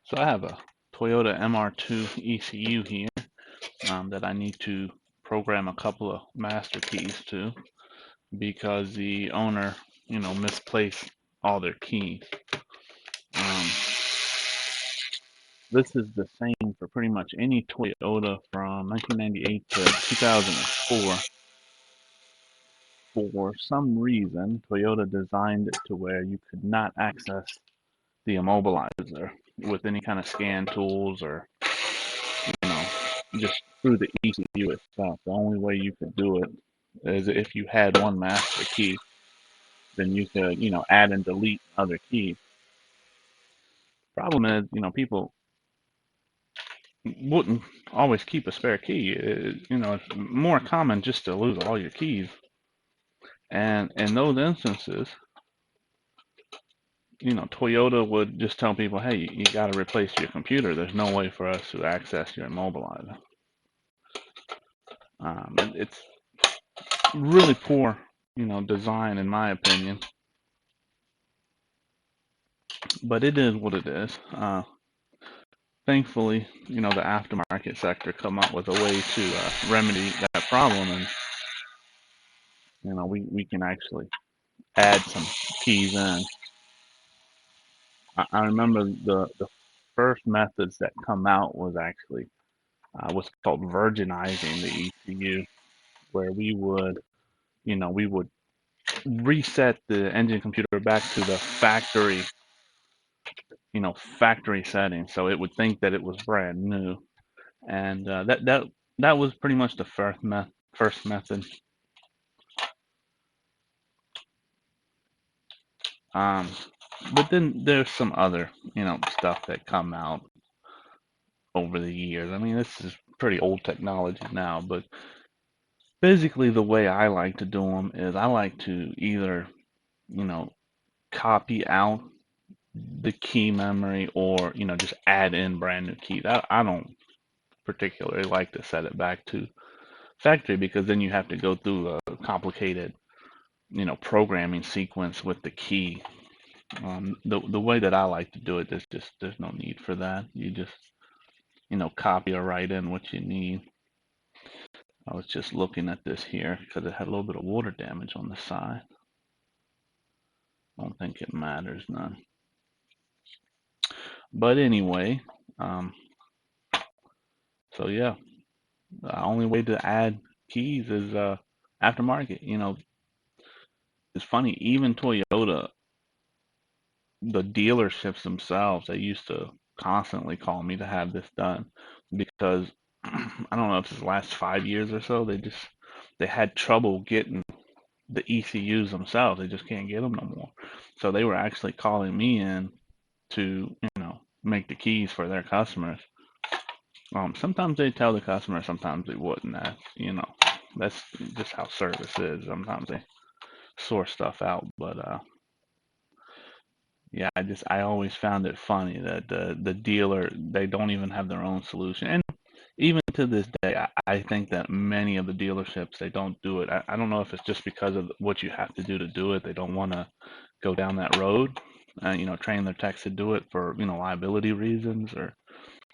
So I have a Toyota MR2 ECU here that I need to program a couple of master keys to because the owner, misplaced all their keys. Um, this is the same for pretty much any Toyota from 1998 to 2004. For some reason, Toyota designed it to where you could not access the immobilizer with any kind of scan tools or, you know, just through the ECU itself. The only way you could do it is if you had one master key, then you could, add and delete other keys. Problem is, people wouldn't always keep a spare key. It's more common just to lose all your keys. And in those instances, Toyota would just tell people, hey, you got to replace your computer. There's no way for us to access your immobilizer. It's really poor, design in my opinion. But it is what it is. Thankfully, the aftermarket sector come up with a way to remedy that problem, and we can actually add some keys in. I remember the first methods that come out was actually what's called virginizing the ECU, where we would reset the engine computer back to the factory settings, so it would think that it was brand new, and that was pretty much the first method. Um, but then there's some other stuff that come out over the years. I mean, this is pretty old technology now, but basically the way I like to do them is I like to either you know copy out the key memory or just add in brand new keys. I don't particularly like to set it back to factory because then you have to go through a complicated programming sequence with the key. The way that I like to do it, there's no need for that. You just copy or write in what you need. I was just looking at this here because it had a little bit of water damage on the side. I don't think it matters none. But anyway, so yeah, the only way to add keys is aftermarket. It's funny, even Toyota, the dealerships themselves, they used to constantly call me to have this done because I don't know if it's the last 5 years or so, they had trouble getting the ECUs themselves. They just can't get them no more. So they were actually calling me in to, make the keys for their customers. Sometimes they tell the customer, sometimes they wouldn't. That's just how service is. Sometimes they source stuff out, but yeah, I always found it funny that the dealer, they don't even have their own solution. And even to this day, I think that many of the dealerships, they don't do it. I don't know if it's just because of what you have to do to do it. They don't want to go down that road, train their techs to do it for liability reasons, or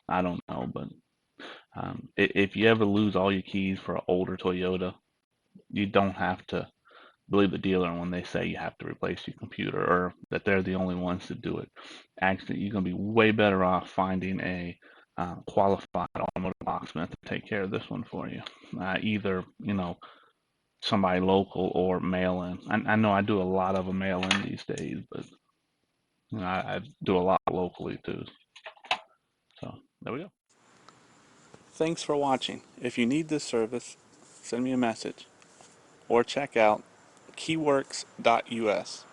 I don't know. But if you ever lose all your keys for an older Toyota, you don't have to believe the dealer when they say you have to replace your computer or that they're the only ones to do it. Actually, you're going to be way better off finding a qualified automotive locksmith to take care of this one for you. Either, somebody local or mail in. I know I do a lot of a mail in these days, but I do a lot locally too. So there we go. Thanks for watching. If you need this service, send me a message or check out keyworks.us.